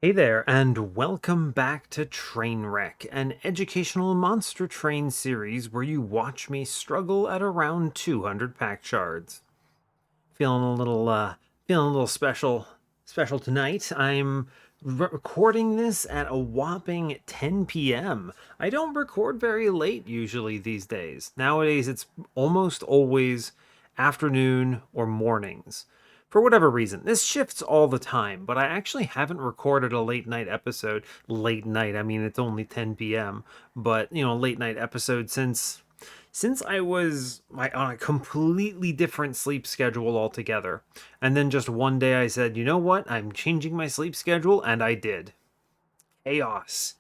Hey there, and welcome back to Trainwreck, an educational monster train series where you watch me struggle at around 200 Pact Shards. Feeling a little special tonight. I'm recording this at a whopping 10 p.m. I don't record very late usually these days. Nowadays, it's almost always afternoon or mornings. For whatever reason, this shifts all the time, but I actually haven't recorded a late night episode. Late night, I mean, it's only 10 p.m., but, late night episode since I was on a completely different sleep schedule altogether. And then just one day I said, you know what? I'm changing my sleep schedule, and I did. Chaos.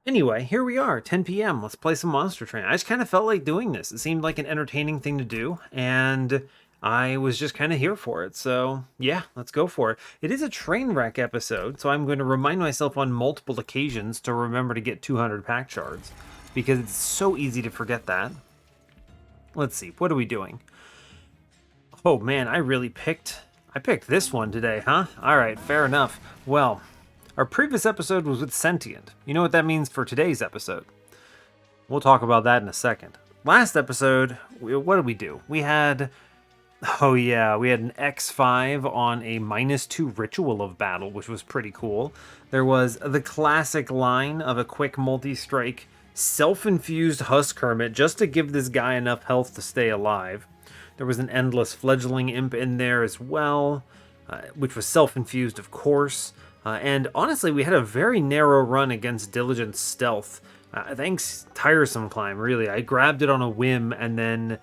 Anyway, here we are, 10 p.m. Let's play some Monster Train. I just kind of felt like doing this. It seemed like an entertaining thing to do, and I was just kind of here for it. So, yeah, let's go for it. It is a train wreck episode, so I'm going to remind myself on multiple occasions to remember to get 200 Pact Shards, because it's so easy to forget that. Let's see, what are we doing? Oh man, I picked this one today, huh? Alright, fair enough. Well, our previous episode was with Sentient. You know what that means for today's episode? We'll talk about that in a second. Last episode, what did we do? We had an X5 on a -2 Ritual of Battle, which was pretty cool. There was the classic line of a quick multi-strike self-infused Husk Hermit just to give this guy enough health to stay alive. There was an endless fledgling imp in there as well, which was self-infused, of course. And honestly, we had a very narrow run against Diligent Stealth. Thanks Tiresome Climb, really. I grabbed it on a whim, and then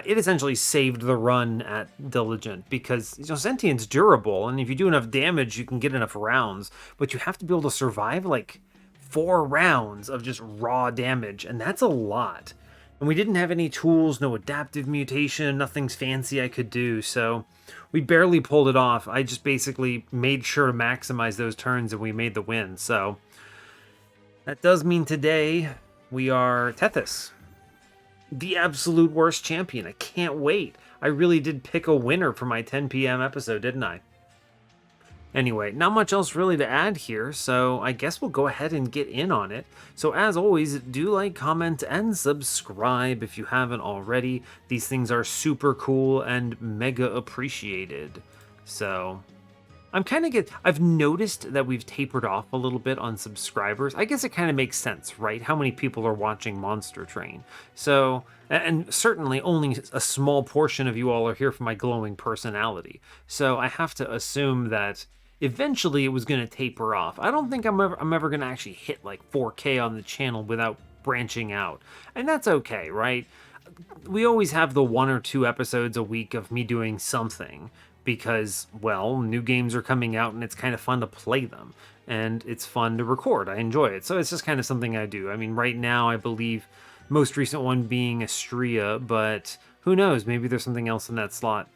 it essentially saved the run at Diligent, because Sentient's durable, and if you do enough damage, you can get enough rounds, but you have to be able to survive like 4 rounds of just raw damage, and that's a lot. And we didn't have any tools, no adaptive mutation, nothing's fancy I could do, so we barely pulled it off. I just basically made sure to maximize those turns, and we made the win. So that does mean today we are Tethys, the absolute worst champion. I can't wait. I really did pick a winner for my 10 p.m. episode, didn't I? Anyway, not much else really to add here, so I guess we'll go ahead and get in on it. So as always, do like, comment, and subscribe if you haven't already. These things are super cool and mega appreciated. So I've noticed that we've tapered off a little bit on subscribers. I guess it kind of makes sense, right? How many people are watching Monster Train? So, and certainly only a small portion of you all are here for my glowing personality. So I have to assume that eventually it was going to taper off. I don't think I'm ever going to actually hit like 4K on the channel without branching out. And that's okay, right? We always have the 1 or 2 episodes a week of me doing something, because, well, new games are coming out and it's kind of fun to play them, and it's fun to record. I enjoy it, so it's just kind of something I do. I mean, right now I believe most recent one being Astria, but who knows, maybe there's something else in that slot.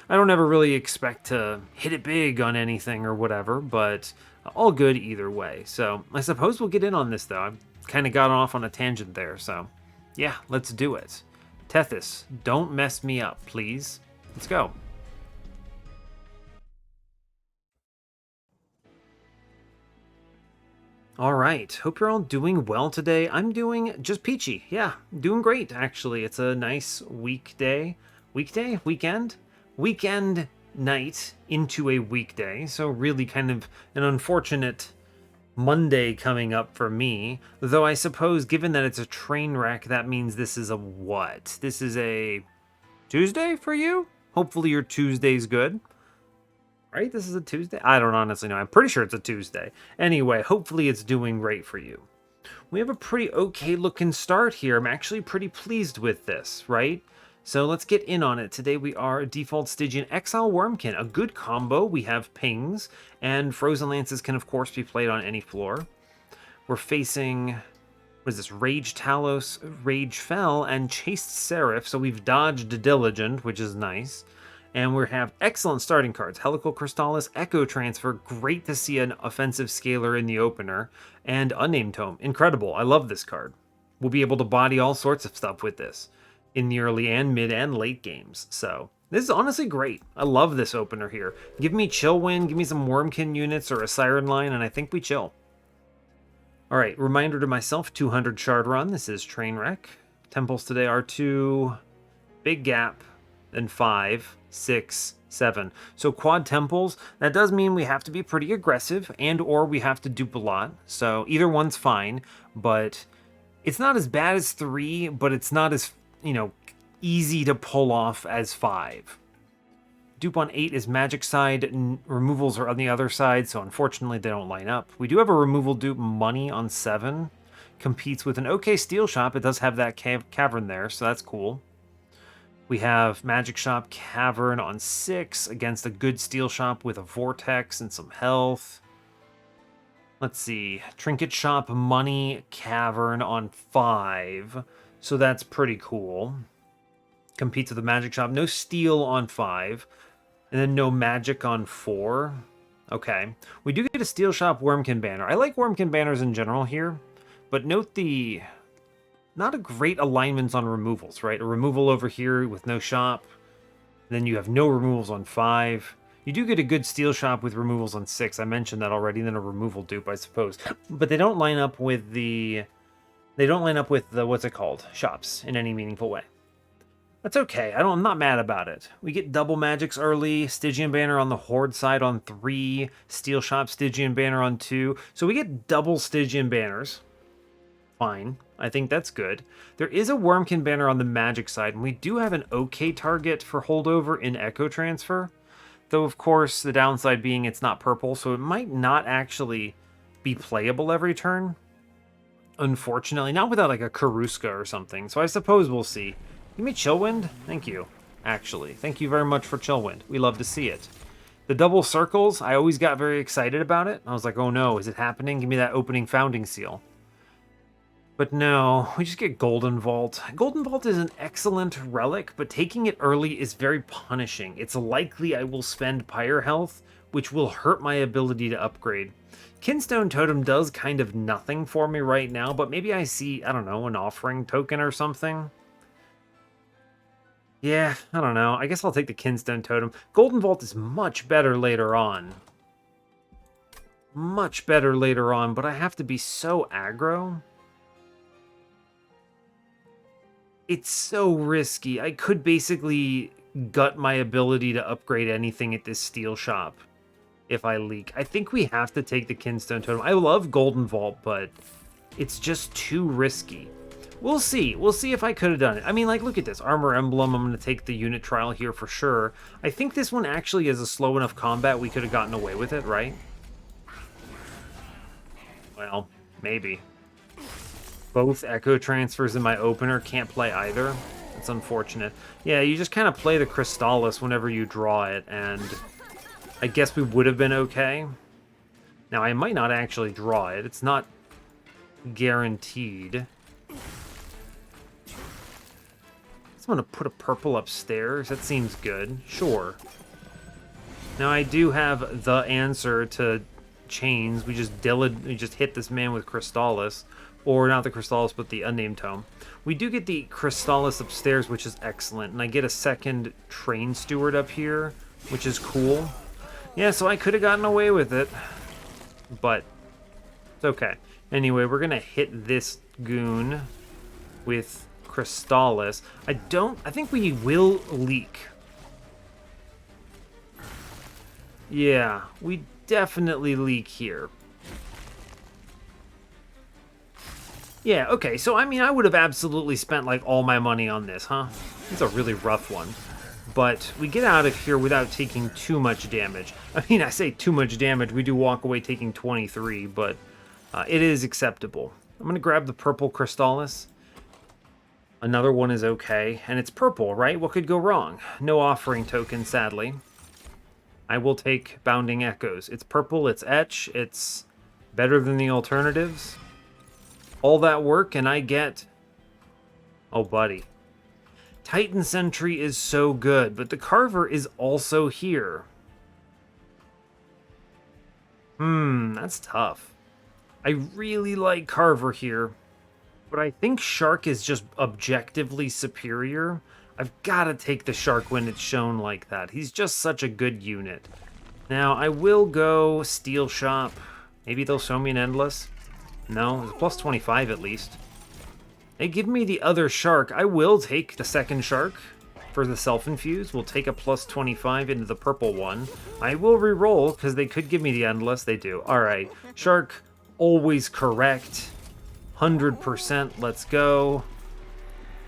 I don't ever really expect to hit it big on anything or whatever, but all good either way. So I suppose we'll get in on this, though. I've kind of gotten off on a tangent there, so yeah, let's do it. Tethys, don't mess me up, please. Let's go. All right, hope you're all doing well today. I'm doing just peachy. Yeah, doing great, actually. It's a nice weekday. Weekday? Weekend? Weekend night into a weekday. So really kind of an unfortunate Monday coming up for me. Though I suppose given that it's a train wreck, that means this is a what? This is a Tuesday for you? Hopefully your Tuesday's good. Right? This is a Tuesday? I don't honestly know. I'm pretty sure it's a Tuesday. Anyway, hopefully it's doing great for you. We have a pretty okay looking start here. I'm actually pretty pleased with this, right? So let's get in on it. Today we are default Stygian Exile Wurmkin. A good combo. We have pings, and Frozen Lances can of course be played on any floor. We're facing, what is this, Rage Talos, Rage Fell, and Chased Seraph. So we've dodged Diligent, which is nice. And we have excellent starting cards. Helical Crystallis, Echo Transfer. Great to see an offensive scaler in the opener. And Unnamed Tome. Incredible. I love this card. We'll be able to body all sorts of stuff with this in the early and mid and late games. So This is honestly great. I love this opener here. Give me Chillwind, give me some Wurmkin units or a Siren Line, and I think we chill. Alright, reminder to myself, 200 shard run. This is Trainwreck. Temples today are 2, big gap, then 5, 6, 7. So quad temples, that does mean we have to be pretty aggressive and or we have to dupe a lot. So either one's fine, but it's not as bad as 3, but it's not as, easy to pull off as 5. Dupe on 8 is magic side, removals are on the other side, so unfortunately they don't line up. We do have a removal dupe money on 7. Competes with an okay steel shop. It does have that cavern there, so that's cool. We have magic shop cavern on 6 against a good steel shop with a vortex and some health. Let's see, trinket shop money cavern on 5, so that's pretty cool. Competes with the magic shop. No steel on 5. And then no magic on 4. Okay. We do get a steel shop Wurmkin banner. I like Wurmkin banners in general here. But note the... not a great alignments on removals, right? A removal over here with no shop. Then you have no removals on 5. You do get a good steel shop with removals on 6. I mentioned that already. Then a removal dupe, I suppose. But they don't line up with the... they don't line up with the, what's it called? Shops in any meaningful way. That's okay. I'm not mad about it. We get double magics early. Stygian banner on the Horde side on 3. Steel shop Stygian banner on 2. So we get double Stygian banners. Fine. I think that's good. There is a Wurmkin banner on the magic side, and we do have an okay target for holdover in Echo Transfer. Though, of course, the downside being it's not purple, so it might not actually be playable every turn. Unfortunately. Not without like a Karuska or something. So I suppose we'll see. Give me Chillwind? Thank you, actually. Thank you very much for Chillwind. We love to see it. The double circles, I always got very excited about it. I was like, oh no, is it happening? Give me that opening founding seal. But no, we just get Golden Vault. Golden Vault is an excellent relic, but taking it early is very punishing. It's likely I will spend Pyre Health, which will hurt my ability to upgrade. Kinstone Totem does kind of nothing for me right now, but maybe I see, I don't know, an offering token or something. Yeah, I don't know. I guess I'll take the Kinstone Totem. Golden Vault is much better later on. Much better later on, but I have to be so aggro. It's so risky. I could basically gut my ability to upgrade anything at this steel shop if I leak. I think we have to take the Kinstone Totem. I love Golden Vault, but it's just too risky. We'll see. We'll see if I could have done it. I mean, like, look at this. Armor Emblem. I'm going to take the unit trial here for sure. I think this one actually is a slow enough combat we could have gotten away with it, right? Well, maybe. Both Echo Transfers in my opener can't play either. It's unfortunate. Yeah, you just kind of play the Crystallis whenever you draw it, and I guess we would have been okay. Now, I might not actually draw it. It's not guaranteed. I'm going to put a purple upstairs. That seems good. Sure. Now, I do have the answer to chains. We just hit this man with Crystallis. Or not the Crystallis, but the Unnamed Tome. We do get the Crystallis upstairs, which is excellent. And I get a second Train Steward up here, which is cool. Yeah, so I could have gotten away with it. But it's okay. Anyway, we're going to hit this goon with Crystallis. I think we will leak. Yeah, we definitely leak here. Yeah, okay, so I mean, I would have absolutely spent like all my money on this, huh? It's a really rough one. But we get out of here without taking too much damage. I mean, I say too much damage, we do walk away taking 23, but it is acceptable. I'm going to grab the purple Crystallis. Another one is okay, and it's purple, right? What could go wrong? No offering token, sadly. I will take Bounding Echoes. It's purple, it's etch, it's better than the alternatives. All that work, and I get... oh, buddy. Titan Sentry is so good, but the Carver is also here. That's tough. I really like Carver here, but I think Shark is just objectively superior. I've got to take the shark when it's shown like that. He's just such a good unit. Now, I will go Steel Shop. Maybe they'll show me an Endless. No, it's plus 25 at least. They give me the other shark. I will take the second shark for the self-infuse. We'll take a plus 25 into the purple one. I will re-roll because they could give me the Endless. They do. All right. Shark, always correct. 100%. Let's go.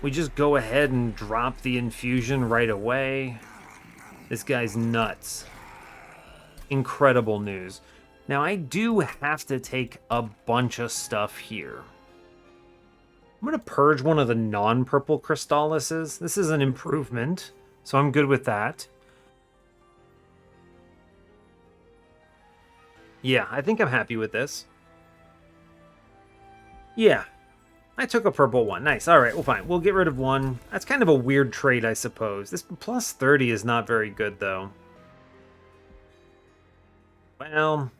We just go ahead and drop the infusion right away. This guy's nuts. Incredible news. Now, I do have to take a bunch of stuff here. I'm going to purge one of the non-purple Crystallises. This is an improvement, so I'm good with that. Yeah, I think I'm happy with this. Yeah, I took a purple one. Nice. All right, well, fine. We'll get rid of one. That's kind of a weird trade, I suppose. This plus 30 is not very good, though. Well,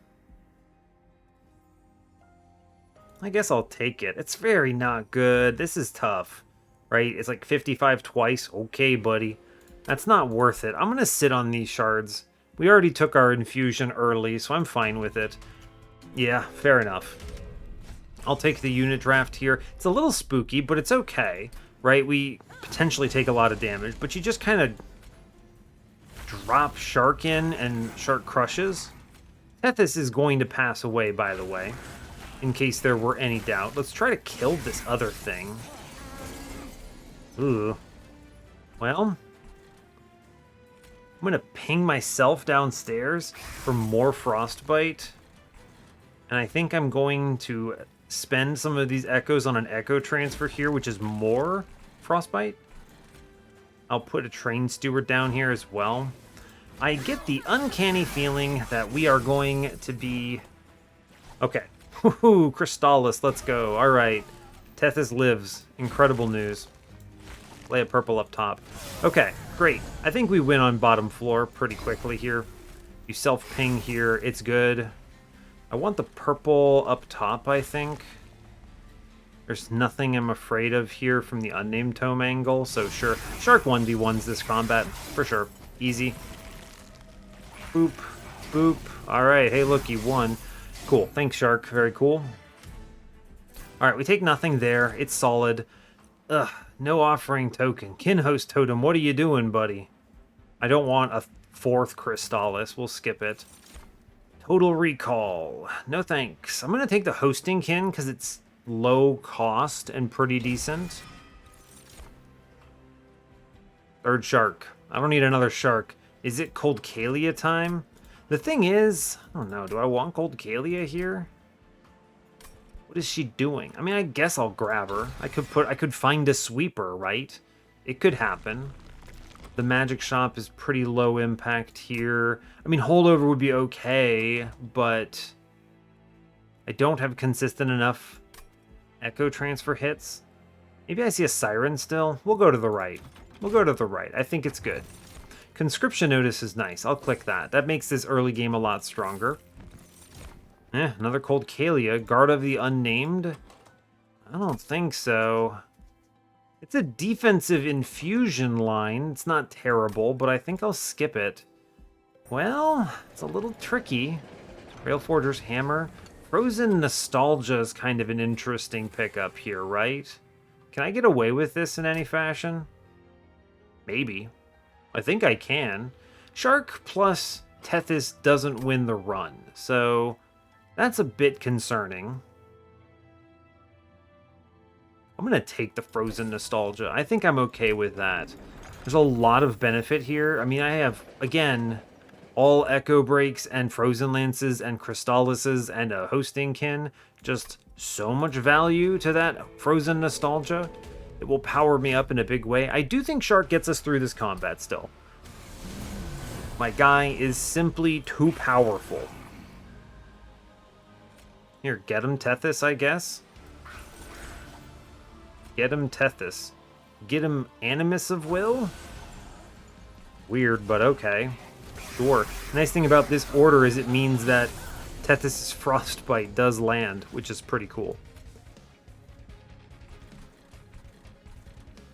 I guess I'll take it. It's very not good. This is tough, right? It's like 55 twice. Okay, buddy. That's not worth it. I'm going to sit on these shards. We already took our infusion early, so I'm fine with it. Yeah, fair enough. I'll take the unit draft here. It's a little spooky, but it's okay, right? We potentially take a lot of damage, but you just kind of drop Shark in and Shark crushes. Tethys is going to pass away, by the way, in case there were any doubt. Let's try to kill this other thing. Ooh. Well, I'm going to ping myself downstairs for more Frostbite. And I think I'm going to spend some of these echoes on an echo transfer here, which is more Frostbite. I'll put a Train Steward down here as well. I get the uncanny feeling that we are going to be... Okay. Woohoo, Crystallis, let's go. All right. Tethys lives. Incredible news. Lay a purple up top. Okay, great. I think we win on bottom floor pretty quickly here. You self-ping here. It's good. I want the purple up top, I think. There's nothing I'm afraid of here from the unnamed tome angle, so sure. Shark 1v1s this combat, for sure. Easy. Boop. Boop. Alright, hey look, you won. Cool, thanks Shark, very cool. Alright, we take nothing there, it's solid. Ugh, no offering token. Kinhost Totem, what are you doing, buddy? I don't want a fourth Crystallis, we'll skip it. Total Recall, no thanks. I'm gonna take the Hosting Kin, because it's low cost and pretty decent. Third Shark, I don't need another Shark. Is it Cold Kalia time? The thing is, I don't know, do I want Cold Kalia here? What is she doing? I mean, I guess I'll grab her. I could find a sweeper, right? It could happen. The magic shop is pretty low impact here. I mean, holdover would be okay, but I don't have consistent enough echo transfer hits. Maybe I see a siren still. We'll go to the right. We'll go to the right. I think it's good. Conscription Notice is nice. I'll click that. That makes this early game a lot stronger. Another Cold Kalia. Guard of the Unnamed? I don't think so. It's a defensive infusion line. It's not terrible, but I think I'll skip it. Well, it's a little tricky. Railforger's Hammer. Frozen Nostalgia is kind of an interesting pickup here, right? Can I get away with this in any fashion? Maybe. I think I can. Shark plus Tethys doesn't win the run, so that's a bit concerning. I'm going to take the Frozen Nostalgia. I think I'm okay with that. There's a lot of benefit here. I mean, I have, again, all Echo Breaks and Frozen Lances and Crystallises and a Hosting Kin. Just so much value to that Frozen Nostalgia. It will power me up in a big way. I do think Shark gets us through this combat still. My guy is simply too powerful. Here, get him Tethys, I guess. Get him Tethys. Get him Animus of Will? Weird, but okay. Sure. Nice thing about this order is it means that Tethys' Frostbite does land, which is pretty cool.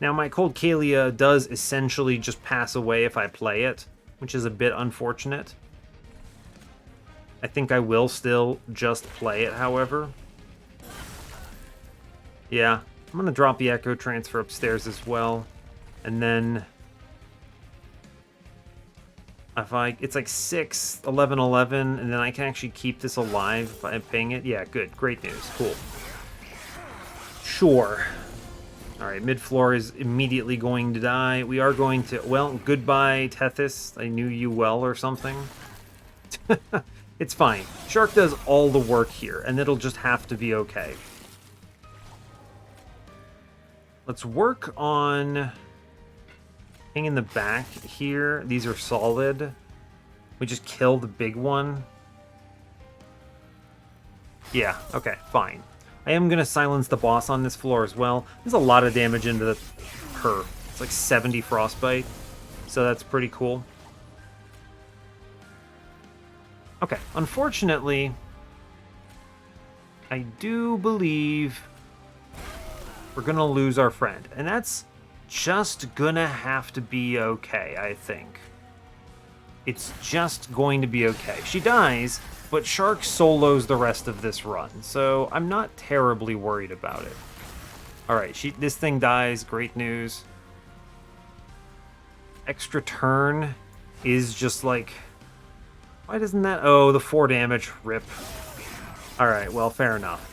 Now, my Cold Kalia does essentially just pass away if I play it, which is a bit unfortunate. I think I will still just play it, however. Yeah, I'm going to drop the Echo Transfer upstairs as well. And then... it's like 6, 11, 11, and then I can actually keep this alive if I'm paying it. Yeah, good. Great news. Cool. Sure. Alright, mid-floor is immediately going to die. We are going to... Well, goodbye, Tethys. I knew you well or something. It's fine. Shark does all the work here, and it'll just have to be okay. Let's work on... Hang in the back here. These are solid. We just kill the big one. Yeah, okay, fine. I am going to silence the boss on this floor as well. There's a lot of damage into her. It's like 70 frostbite. So that's pretty cool. Okay, unfortunately, I do believe we're going to lose our friend. And that's just gonna have to be okay, I think. It's just going to be okay. She dies, but Shark solos the rest of this run, so I'm not terribly worried about it. Alright, this thing dies, great news. Extra turn is just like... Why doesn't that... Oh, the 4 damage, rip. Alright, well, fair enough.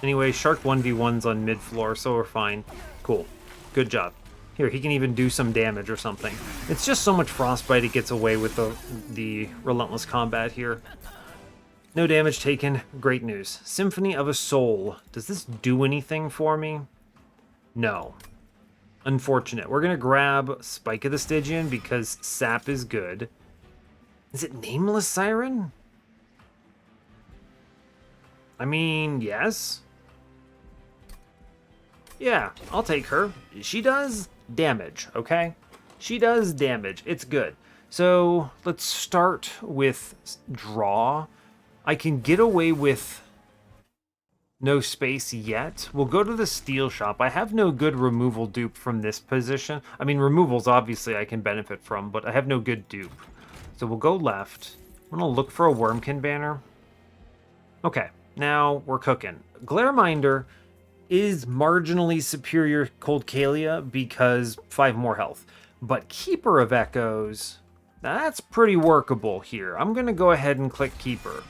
Anyway, Shark 1v1's on mid-floor, so we're fine. Cool. Good job. Here, he can even do some damage or something. It's just so much frostbite it gets away with the relentless combat here. No damage taken. Great news. Symphony of a Soul. Does this do anything for me? No. Unfortunate. We're going to grab Spike of the Stygian because sap is good. Is it Nameless Siren? I mean, yes. Yeah, I'll take her. She does damage, okay? She does damage. It's good. So let's start with draw. I can get away with no space yet. We'll go to the steel shop. I have no good removal dupe from this position. I mean, removals obviously I can benefit from, but I have no good dupe. So we'll go left. I'm going to look for a Wurmkin banner. Okay, now we're cooking. Glareminder is marginally superior Cold Kalia because 5 more health. But Keeper of Echoes, that's pretty workable here. I'm going to go ahead and click Keeper.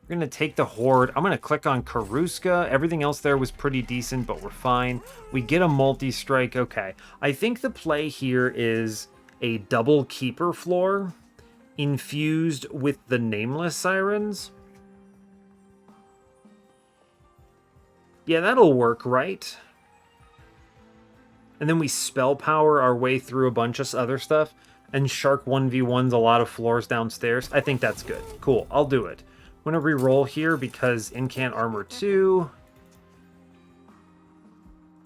We're going to take the Horde. I'm going to click on Karuska. Everything else there was pretty decent, but we're fine. We get a multi-strike. Okay. I think the play here is a double Keeper floor infused with the Nameless Sirens. Yeah, that'll work, right? And then we spell power our way through a bunch of other stuff. And Shark 1v1's a lot of floors downstairs. I think that's good. Cool, I'll do it. I'm going to reroll here because Incant Armor 2.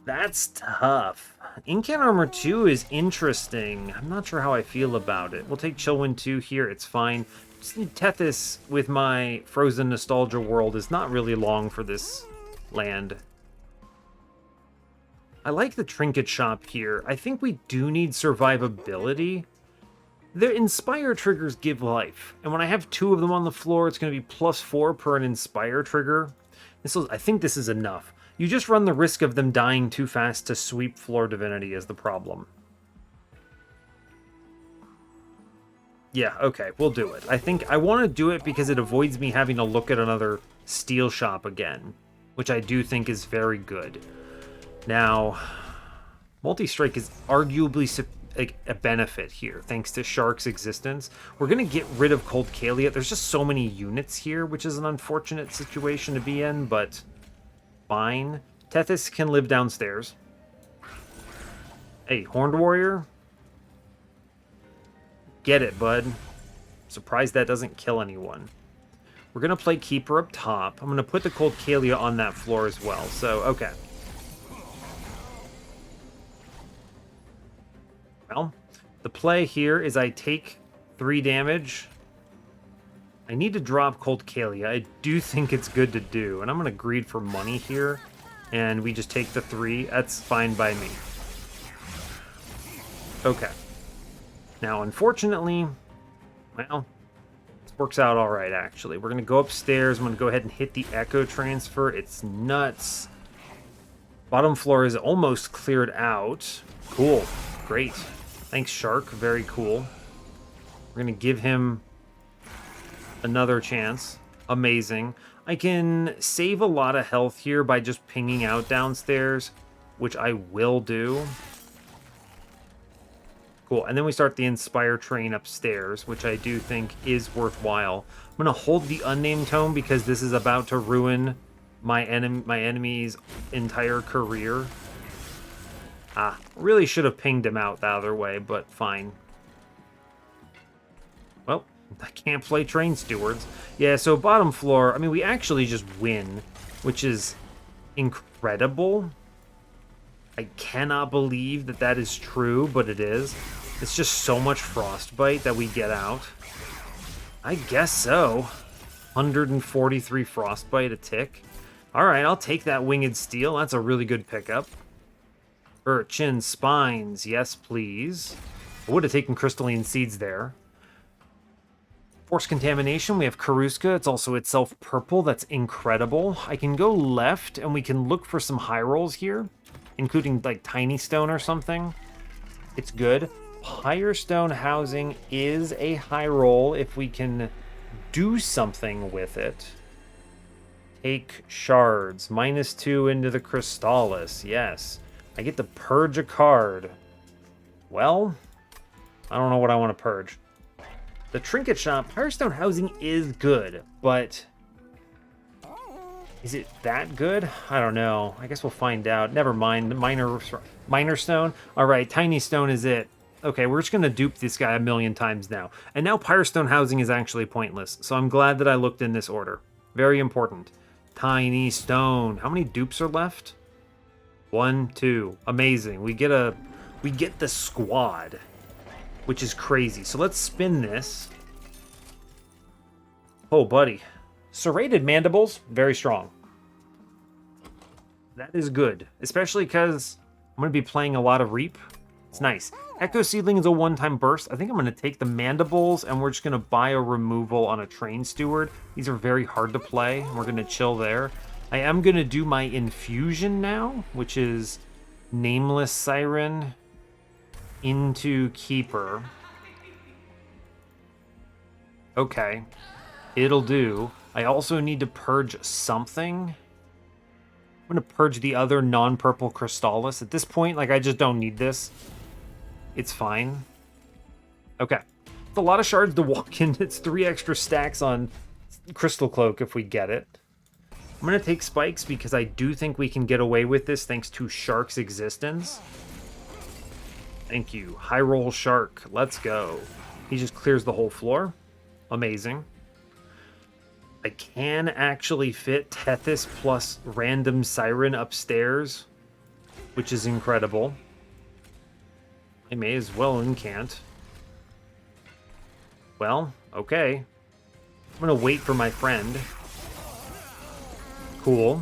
That's tough. Incant Armor 2 is interesting. I'm not sure how I feel about it. We'll take Chillwind 2 here, it's fine. Tethys with my Frozen Nostalgia world is not really long for this land. I like the trinket shop here. I think we do need survivability. The Inspire triggers give life, and when I have 2 of them on the floor, it's going to be +4 per an Inspire trigger. I think this is enough. You just run the risk of them dying too fast to sweep floor Divinity is the problem. Yeah, okay, we'll do it. I think I want to do it because it avoids me having to look at another steel shop again, which I do think is very good. Now, multi-strike is arguably a benefit here, thanks to Shark's existence. We're going to get rid of Cold Kalia. There's just so many units here, which is an unfortunate situation to be in, but fine. Tethys can live downstairs. Hey, Horned Warrior. Get it, bud. Surprised that doesn't kill anyone. We're going to play Keeper up top. I'm going to put the Cold Kalia on that floor as well, so okay. Well, the play here is I take 3 damage. I need to drop Cold Kalia. I do think it's good to do, and I'm going to greed for money here. and we just take the 3. That's fine by me. Okay. Now, unfortunately, well, this works out all right, actually. We're going to go upstairs. I'm going to go ahead and hit the Echo Transfer. It's nuts. Bottom floor is almost cleared out. Cool. Great. Thanks, Shark. Very cool. We're going to give him another chance. Amazing. I can save a lot of health here by just pinging out downstairs, which I will do. Cool. And then we start the Inspire train upstairs, which I do think is worthwhile. I'm going to hold the Unnamed Tome because this is about to ruin my enemy's entire career. Really should have pinged him out the other way, but fine. Well, I can't play Train Stewards. Yeah, so bottom floor, I mean, we actually just win, which is incredible. I cannot believe that that is true, but it is. It's just so much Frostbite that we get out. I guess so. 143 Frostbite a tick. Alright, I'll take that Winged Steel. That's a really good pickup. Urchin Spines, yes please. I would have taken Crystalline Seeds there. Force Contamination, we have Karuska. It's also itself purple. That's incredible. I can go left, and we can look for some high rolls here, including, like, Tiny Stone or something. It's good. Firestone Housing is a high roll if we can do something with it. Take Shards. -2 into the Crystallis. Yes. I get to purge a card. Well, I don't know what I want to purge. The Trinket Shop, Firestone Housing is good, but is it that good? I don't know. I guess we'll find out. Never mind. Minor Stone? Alright, Tiny Stone is it. Okay, we're just going to dupe this guy a million times now. And now Firestone Housing is actually pointless, so I'm glad that I looked in this order. Very important. Tiny Stone. How many dupes are left? 1, 2. Amazing. We get the squad, which is crazy. So let's spin this. Oh, buddy. Serrated Mandibles, very strong. That is good, especially because I'm going to be playing a lot of Reap. It's nice. Echo Seedling is a one-time burst. I think I'm going to take the Mandibles, and we're just going to buy a removal on a Train Steward. These are very hard to play. We're going to chill there. I am going to do my Infusion now, which is Nameless Siren into Keeper. Okay. It'll do. I also need to purge something. I'm going to purge the other non-purple Crystallis. At this point, like, I just don't need this. It's fine. Okay. It's a lot of shards to walk in. It's 3 extra stacks on Crystal Cloak if we get it. I'm going to take Spikes because I do think we can get away with this thanks to Shark's existence. Thank you. High roll Shark. Let's go. He just clears the whole floor. Amazing. I can actually fit Tethys plus random Siren upstairs, which is incredible. I may as well incant. Well, okay. I'm going to wait for my friend. Cool.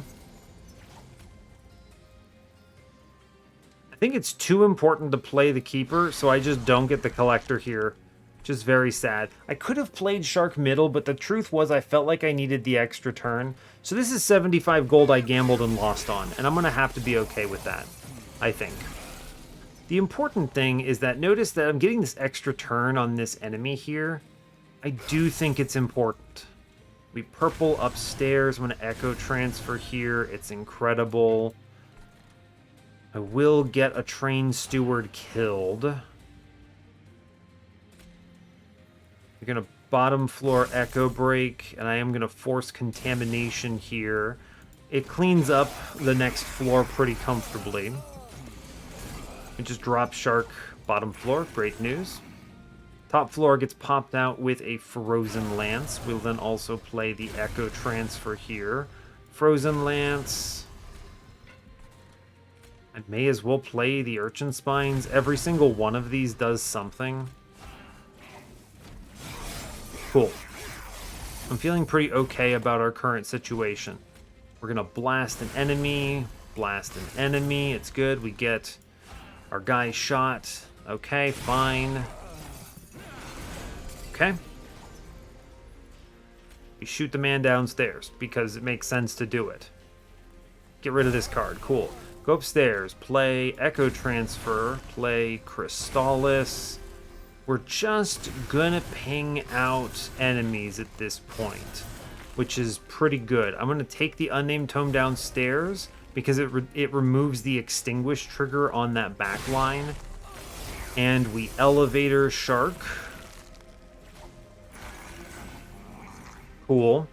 I think it's too important to play the Keeper, so I just don't get the Collector here. Which is very sad. I could have played Shark middle, but the truth was I felt like I needed the extra turn. So this is 75 gold I gambled and lost on, and I'm going to have to be okay with that, I think. The important thing is that notice that I'm getting this extra turn on this enemy here. I do think it's important. We purple upstairs. I'm going to Echo Transfer here. It's incredible. I will get a Train Steward killed. We're going to bottom floor Echo Break, and I am going to force Contamination here. It cleans up the next floor pretty comfortably. It just drops Shark bottom floor. Great news. Top floor gets popped out with a Frozen Lance. We'll then also play the Echo Transfer here. Frozen Lance. I may as well play the Urchin Spines. Every single one of these does something. Cool. I'm feeling pretty okay about our current situation. We're going to blast an enemy. blast an enemy. It's good. We get our guy shot. Okay, fine. Okay. We shoot the man downstairs because it makes sense to do it. Get rid of this card. Cool. Go upstairs. Play Echo Transfer. Play Crystallis. We're just gonna ping out enemies at this point, which is pretty good. I'm gonna take the Unnamed Tome downstairs because it removes the Extinguish trigger on that back line. And we Elevator Shark. Cool.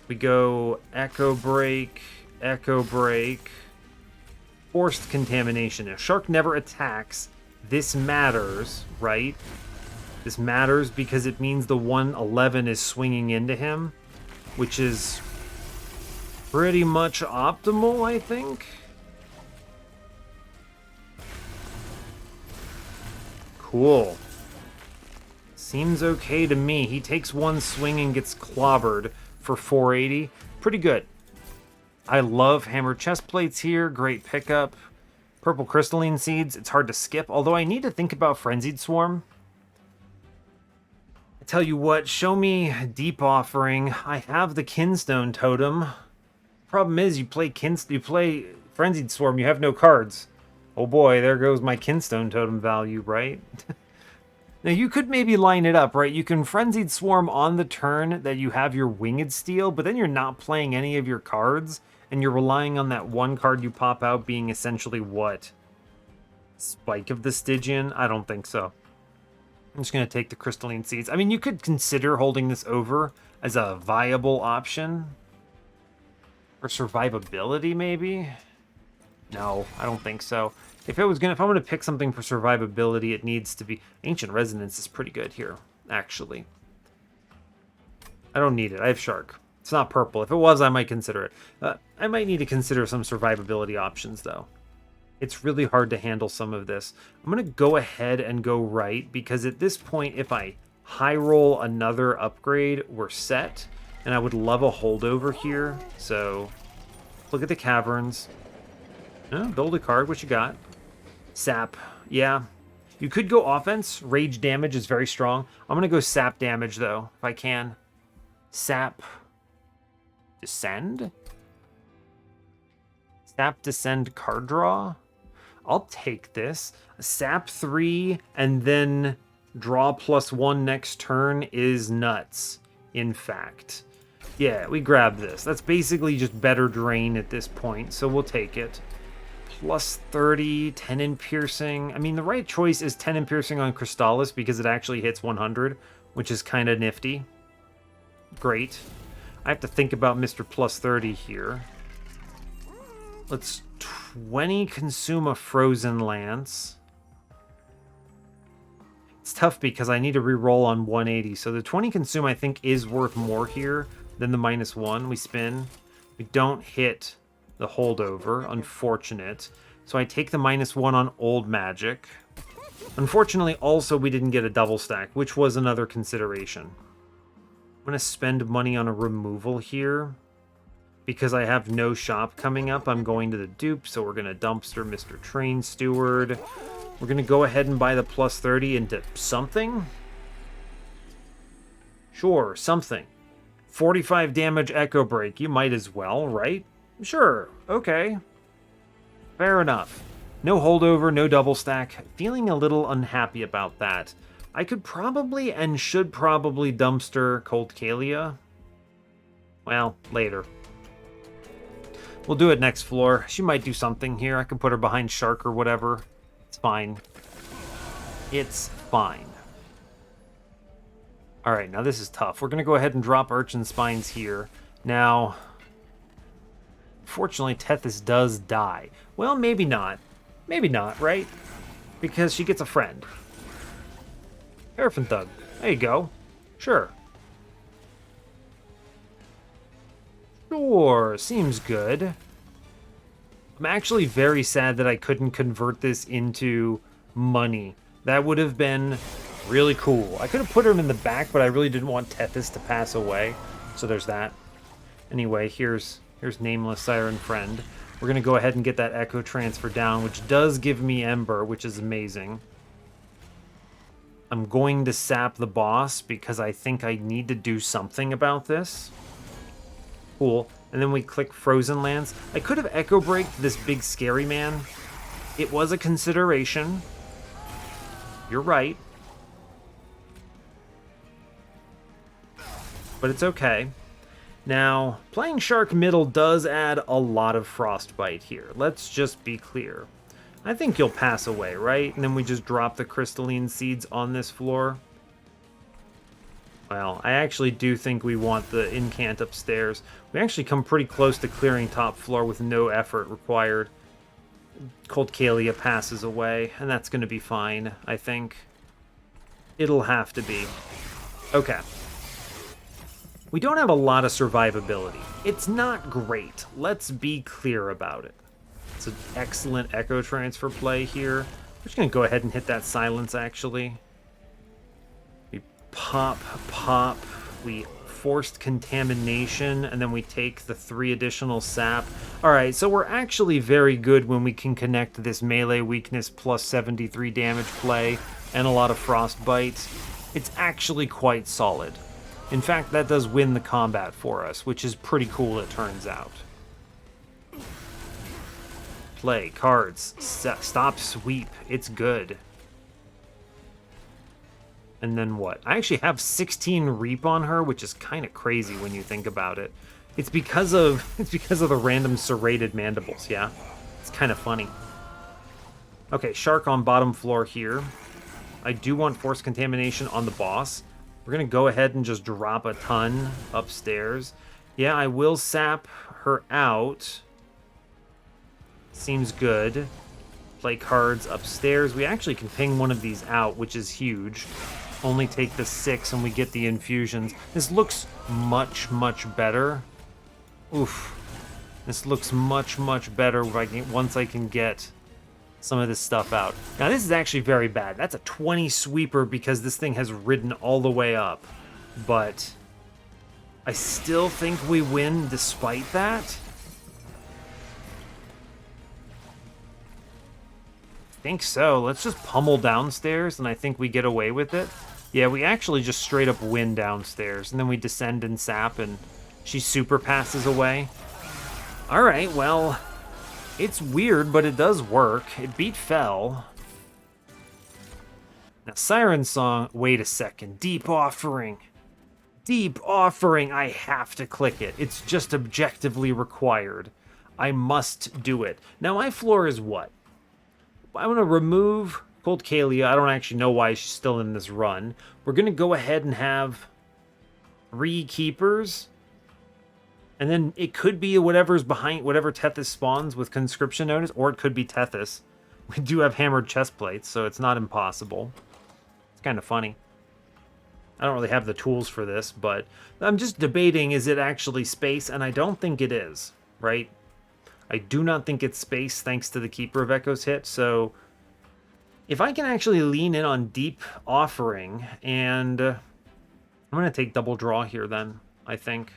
We go Echo Break, Forced Contamination. If Shark never attacks, this matters, right? This matters because it means the 111 is swinging into him, which is pretty much optimal, I think. Cool. Seems okay to me. He takes one swing and gets clobbered for 480. Pretty good. I love hammer chest plates here. Great pickup. Purple crystalline seeds. It's hard to skip, although I need to think about Frenzied Swarm. I tell you what, show me Deep Offering. I have the Kinstone Totem. Problem is, you play Frenzied Swarm, you have no cards. Oh boy, there goes my Kinstone Totem value, right? Now, you could maybe line it up, right? You can Frenzied Swarm on the turn that you have your Winged Steel, but then you're not playing any of your cards, and you're relying on that one card you pop out being essentially what? Spike of the Stygian? I don't think so. I'm just going to take the Crystalline Seeds. I mean, you could consider holding this over as a viable option. For survivability, maybe? No, I don't think so. If I'm going to pick something for survivability, it needs to be... Ancient Resonance is pretty good here, actually. I don't need it. I have Shark. It's not purple. If it was, I might consider it. I might need to consider some survivability options, though. It's really hard to handle some of this. I'm going to go ahead and go right, because at this point, if I high roll another upgrade, we're set. And I would love a holdover here. So, look at the Caverns. Oh, build a card. What you got? Sap. Yeah. You could go offense. Rage damage is very strong. I'm going to go sap damage, though, if I can. Sap. Descend? Sap Descend card draw? I'll take this. Sap 3 and then draw +1 next turn is nuts, in fact. Yeah, we grab this. That's basically just better drain at this point, so we'll take it. +30, 10 in piercing. I mean, the right choice is 10 in piercing on Crystallis because it actually hits 100, which is kind of nifty. Great. I have to think about Mr. +30 here. Let's 20 consume a Frozen Lance. It's tough because I need to reroll on 180, so the 20 consume I think is worth more here than the -1. We spin. We don't hit the holdover. Unfortunate. So I take the -1 on Old Magic. Unfortunately, also, we didn't get a double stack, which was another consideration. I'm going to spend money on a removal here. Because I have no shop coming up, I'm going to the dupe, so we're going to dumpster Mr. Train Steward. We're going to go ahead and buy the +30 into something. Sure, something. 45 damage Echo Break. You might as well, right? Sure, okay. Fair enough. No holdover, no double stack. Feeling a little unhappy about that. I could probably and should probably dumpster Cold Kalia. Well, later. We'll do it next floor. She might do something here. I can put her behind Shark or whatever. It's fine. It's fine. Alright, now this is tough. We're going to go ahead and drop Urchin Spines here. Now, fortunately, Tethys does die. Well, maybe not. Maybe not, right? Because she gets a friend. Paraffin Thug. There you go. Sure. Sure, seems good. I'm actually very sad that I couldn't convert this into money. That would have been really cool. I could have put him in the back, but I really didn't want Tethys to pass away. So there's that. Anyway, here's Nameless Siren Friend. We're going to go ahead and get that Echo Transfer down, which does give me Ember, which is amazing. I'm going to sap the boss because I think I need to do something about this. Cool. And then we click Frozen Lands. I could have Echo Breaked this big scary man. It was a consideration. You're right. But it's okay. Now, playing Shark Middle does add a lot of Frostbite here. Let's just be clear. I think you'll pass away, right? And then we just drop the Crystalline Seeds on this floor. Well, I actually do think we want the Incant upstairs. We actually come pretty close to clearing top floor with no effort required. Cold Kalia passes away, and that's going to be fine, I think. It'll have to be. Okay. We don't have a lot of survivability. It's not great. Let's be clear about it. It's an excellent Echo Transfer play here. We're just going to go ahead and hit that Silence, actually. We pop, we Forced Contamination, and then we take the 3 additional sap. Alright, so we're actually very good when we can connect this melee weakness plus 73 damage play and a lot of Frostbite. It's actually quite solid. In fact, that does win the combat for us, which is pretty cool, it turns out. Play, cards, stop, sweep, it's good. And then what? I actually have 16 Reap on her, which is kind of crazy when you think about it. It's because of the random serrated mandibles, yeah? It's kind of funny. Okay, Shark on bottom floor here. I do want Force Contamination on the boss. We're going to go ahead and just drop a ton upstairs. Yeah, I will sap her out. Seems good. Play cards upstairs. We actually can ping one of these out, which is huge. Only take the 6 and we get the infusions. This looks much, much better. Oof. This looks much, much better once I can get some of this stuff out. Now, this is actually very bad. That's a 20 sweeper because this thing has ridden all the way up. But I still think we win despite that. I think so. Let's just pummel downstairs and I think we get away with it. Yeah, we actually just straight up win downstairs. And then we descend and sap and she super passes away. Alright, well, it's weird, but it does work. It beat Fell. Now, Siren Song, wait a second. Deep Offering. Deep Offering, I have to click it. It's just objectively required. I must do it. Now, my floor is what? I'm going to remove Cold Kalia. I don't actually know why she's still in this run. We're going to go ahead and have 3 Keepers. And then it could be whatever's behind, whatever Tethys spawns with Conscription Notice, or it could be Tethys. We do have Hammered Chest Plates, so it's not impossible. It's kind of funny. I don't really have the tools for this, but I'm just debating, is it actually space? And I don't think it is, right? I do not think it's space, thanks to the Keeper of Echoes hit, so if I can actually lean in on Deep Offering, and I'm going to take Double Draw here then, I think.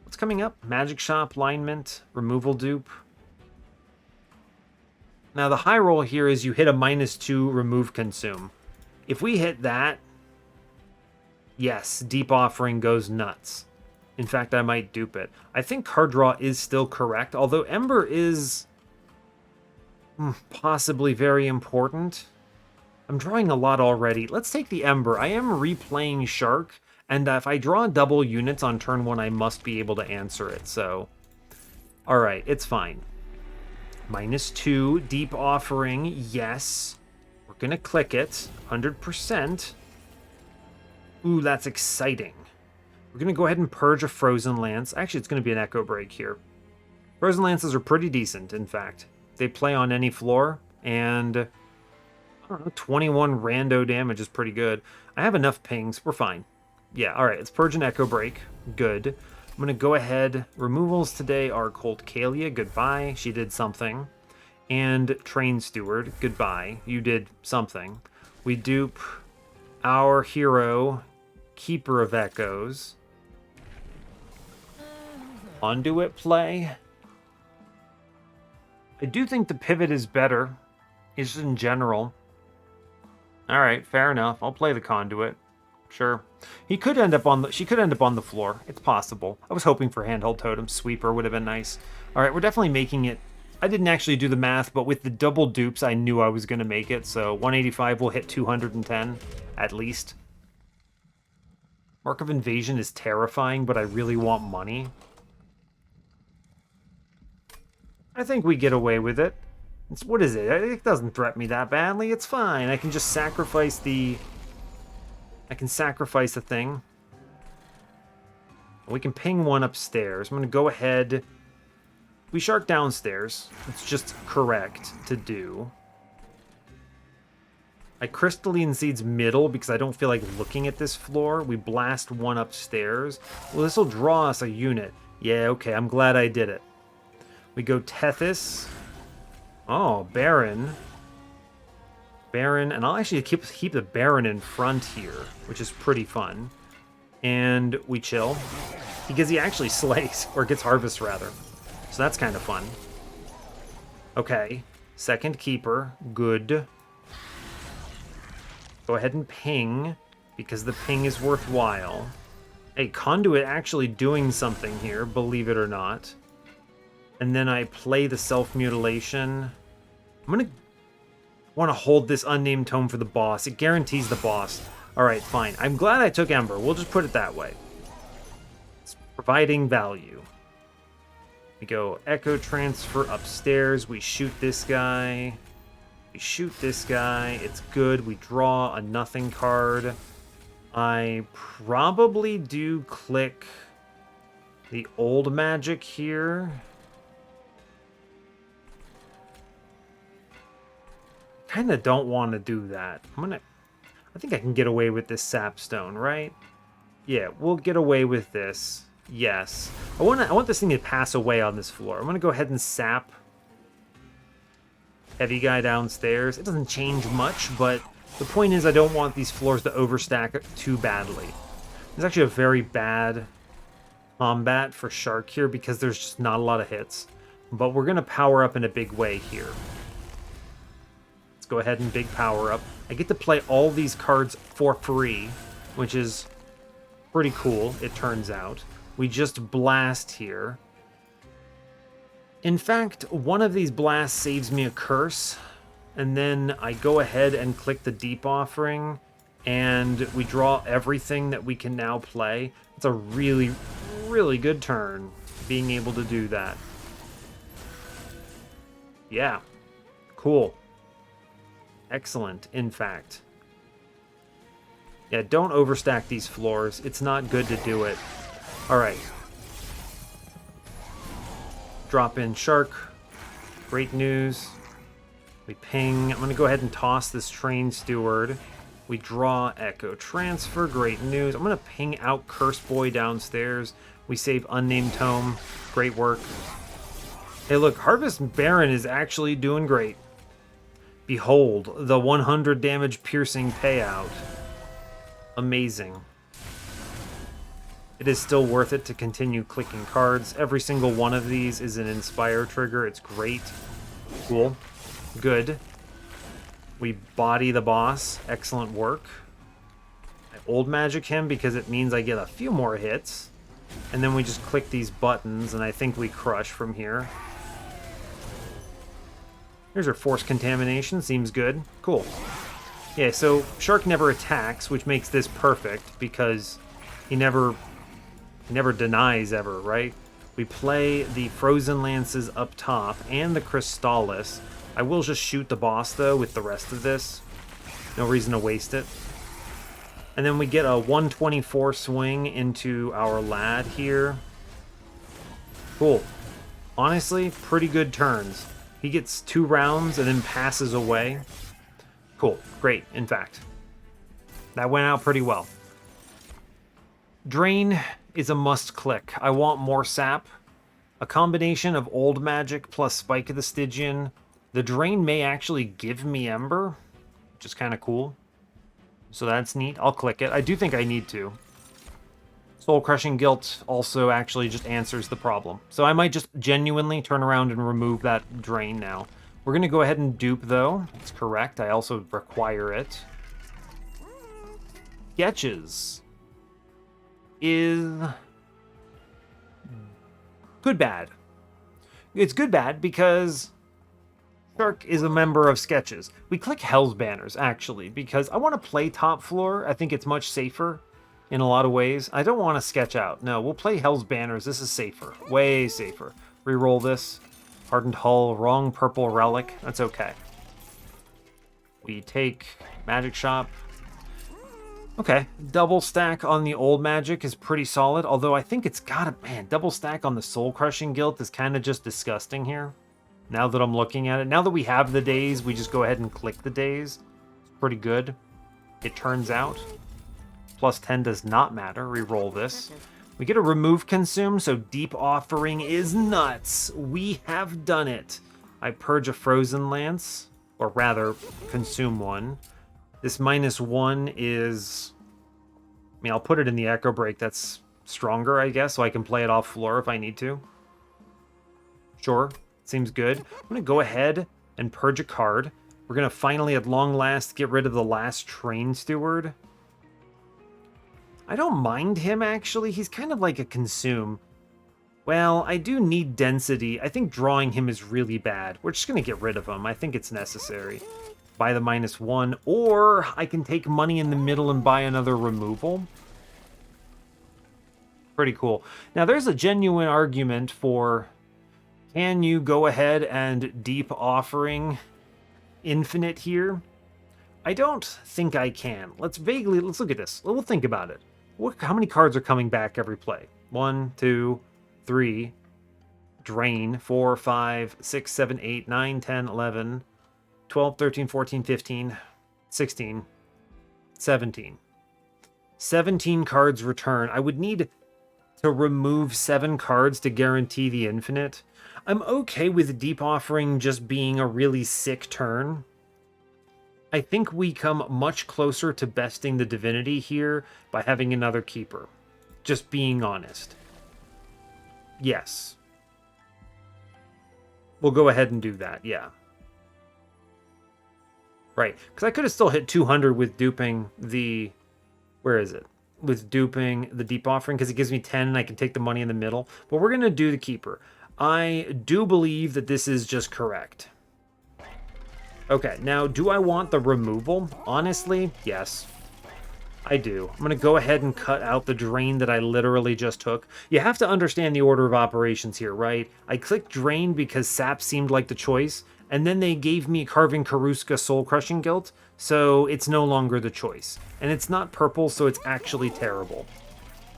What's coming up? Magic Shop, Alignment, Removal Dupe. Now the high roll here is you hit a -2 Remove Consume. If we hit that, yes, Deep Offering goes nuts. In fact, I might dupe it. I think card draw is still correct, although Ember is possibly very important. I'm drawing a lot already. Let's take the Ember. I am replaying Shark, and if I draw double units on turn 1, I must be able to answer it, so... Alright, it's fine. -2, Deep Offering, yes. We're gonna click it, 100%. Ooh, that's exciting. We're going to go ahead and purge a Frozen Lance. Actually, it's going to be an Echo Break here. Frozen Lances are pretty decent, in fact. They play on any floor, and I don't know, 21 rando damage is pretty good. I have enough pings. We're fine. Yeah, all right, let's purge an Echo Break. Good. I'm going to go ahead. Removals today are Cold Kalia. Goodbye. She did something. And Train Steward. Goodbye. You did something. We dupe our hero, Keeper of Echoes. Conduit play. I do think the pivot is better, just in general. All right, fair enough. I'll play the conduit. Sure. She could end up on the floor. It's possible. I was hoping for handheld totem. Sweeper would have been nice. All right, we're definitely making it. I didn't actually do the math, but with the double dupes, I knew I was going to make it. So 185 will hit 210 at least. Mark of Invasion is terrifying, but I really want money. I think we get away with it. What is it? It doesn't threaten me that badly. It's fine. I can just sacrifice the... I can sacrifice a thing. We can ping one upstairs. I'm going to go ahead. We shark downstairs. It's just correct to do. I crystalline seeds middle because I don't feel like looking at this floor. We blast one upstairs. Well, this will draw us a unit. Yeah, okay. I'm glad I did it. We go Tethys. Oh, Baron. Baron, and I'll actually keep the Baron in front here, which is pretty fun. And we chill. Because he actually slays, or gets harvest rather. So that's kind of fun. Okay, second keeper, good. Go ahead and ping, because the ping is worthwhile. Hey, Conduit actually doing something here, believe it or not. And then I play the self-mutilation. I'm gonna want to hold this unnamed tome for the boss. It guarantees the boss. Alright, fine. I'm glad I took Ember. We'll just put it that way. It's providing value. We go Echo Transfer upstairs. We shoot this guy. We shoot this guy. It's good. We draw a nothing card. I probably do click the old magic here. Kind of don't want to do that. I think I can get away with this sapstone, right? Yeah, we'll get away with this. Yes. I want this thing to pass away on this floor. I'm going to go ahead and sap heavy guy downstairs. It doesn't change much, but the point is I don't want these floors to overstack too badly. It's actually a very bad combat for Shark here because there's just not a lot of hits. But we're going to power up in a big way here. Go ahead and big power up. I get to play all these cards for free, which is pretty cool, it turns out. We just blast here. In fact, one of these blasts saves me a curse, and then I go ahead and click the Deep Offering, and we draw everything that we can now play. It's a really, really good turn, being able to do that. Yeah, cool. Excellent, in fact. Yeah, don't overstack these floors. It's not good to do it. Alright. Drop in Shark. Great news. We ping. I'm going to go ahead and toss this Train Steward. We draw Echo Transfer. Great news. I'm going to ping out Curse Boy downstairs. We save Unnamed Tome. Great work. Hey, look, Harvest Baron is actually doing great. Behold, the 100 damage piercing payout. Amazing. It is still worth it to continue clicking cards. Every single one of these is an Inspire trigger. It's great. Cool. Good. We body the boss. Excellent work. I old magic him because it means I get a few more hits. And then we just click these buttons, and I think we crush from here. Here's our Force Contamination. Seems good. Cool. Yeah, so Shark never attacks, which makes this perfect because he never denies ever, right? We play the Frozen Lances up top and the Crystallis. I will just shoot the boss, though, with the rest of this. No reason to waste it. And then we get a 124 swing into our lad here. Cool. Honestly, pretty good turns. He gets 2 rounds and then passes away. Cool. Great, in fact. That went out pretty well. Drain is a must-click. I want more sap. A combination of old magic plus Spike of the Stygian. The Drain may actually give me Ember, which is kind of cool. So that's neat. I'll click it. I do think I need to. Soul Crushing Guilt also actually just answers the problem. So I might just genuinely turn around and remove that drain now. We're going to go ahead and dupe, though. It's correct. I also require it. Sketches is good bad. It's good bad because Shark is a member of Sketches. We click Hell's Banners, actually, because I want to play top floor. I think it's much safer in a lot of ways. I don't want to sketch out. No, we'll play Hell's Banners. This is safer. Way safer. Reroll this. Hardened Hull, wrong purple relic. That's okay. We take Magic Shop. Okay, double stack on the old magic is pretty solid, although I think it's gotta, man, double stack on the Soul Crushing Guilt is kind of just disgusting here. Now that I'm looking at it, now that we have the days, we just go ahead and click the days. It's pretty good, it turns out. Plus 10 does not matter, reroll this. We get a remove consume, so Deep Offering is nuts. We have done it. I purge a Frozen Lance, or rather, consume one. This -1 is... I mean, I'll put it in the Echo Break. That's stronger, I guess, so I can play it off floor if I need to. Sure, seems good. I'm going to go ahead and purge a card. We're going to finally, at long last, get rid of the last Train Steward. I don't mind him, actually. He's kind of like a consume. Well, I do need density. I think drawing him is really bad. We're just going to get rid of him. I think it's necessary. Buy the -1, or I can take money in the middle and buy another removal. Pretty cool. Now, there's a genuine argument for, can you go ahead and Deep Offering Infinite here? I don't think I can. Let's look at this. We'll think about it. How many cards are coming back every play? 1, 2, 3, drain, 4, 5, 6, 7, 8, 9, 10, 11, 12, 13, 14, 15, 16, 17. 17 cards return. I would need to remove 7 cards to guarantee the infinite. I'm okay with Deep Offering just being a really sick turn. I think we come much closer to besting the Divinity here by having another Keeper. Just being honest. Yes. We'll go ahead and do that, yeah. Right, because I could have still hit 200 with duping the... Where is it? With duping the Deep Offering, because it gives me 10 and I can take the money in the middle. But we're going to do the Keeper. I do believe that this is just correct. Okay, now, do I want the removal? Honestly, yes. I do. I'm going to go ahead and cut out the drain that I literally just took. You have to understand the order of operations here, right? I clicked drain because sap seemed like the choice, and then they gave me Carving Karuska Soul Crushing Guilt, so it's no longer the choice. And it's not purple, so it's actually terrible.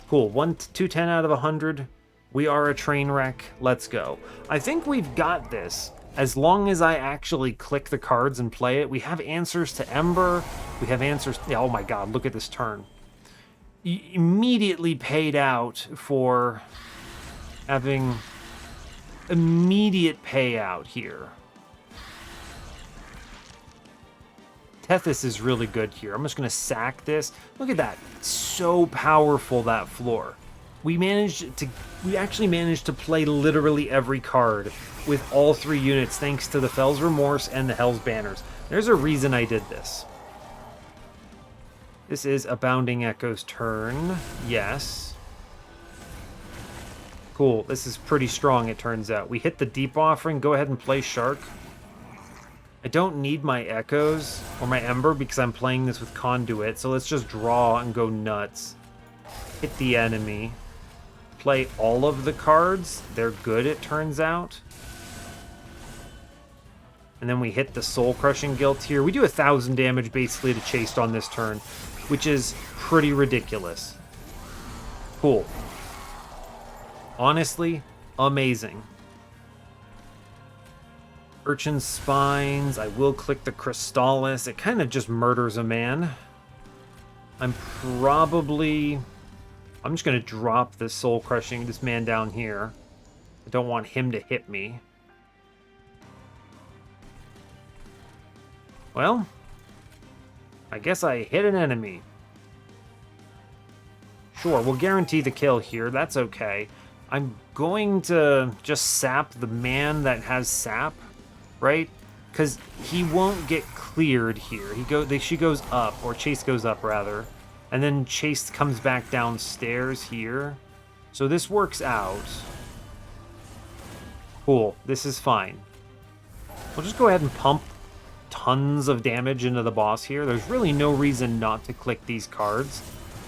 Cool, 210 out of 100. We are a train wreck. Let's go. I think we've got this. As long as I actually click the cards and play it. We have answers to Ember. We have answers... Yeah, oh my god, look at this turn. Immediately paid out for having immediate payout here. Tethys is really good here. I'm just going to sack this. Look at that. So powerful, that floor. We actually managed to play literally every card with all 3 units thanks to the Fell's Remorse and the Hell's Banners. There's a reason I did this. This is Abounding Echo's turn. Yes. Cool. This is pretty strong, it turns out. We hit the Deep Offering. Go ahead and play Shark. I don't need my Echoes or my Ember because I'm playing this with Conduit, so let's just draw and go nuts. Hit the enemy. Play all of the cards. They're good, it turns out. And then we hit the Soul Crushing Guilt here. We do 1,000 damage basically to Chaste on this turn, which is pretty ridiculous. Cool. Honestly, amazing. Urchin Spines. I will click the Crystallis. It kind of just murders a man. I'm just going to drop this Soul Crushing, this man down here. I don't want him to hit me. Well, I guess I hit an enemy. Sure, we'll guarantee the kill here. That's okay. I'm going to just sap the man that has sap, right? Because he won't get cleared here. She goes up, or Chase goes up rather, and then Chase comes back downstairs here. So this works out. Cool. This is fine. We'll just go ahead and pump tons of damage into the boss here. There's really no reason not to click these cards.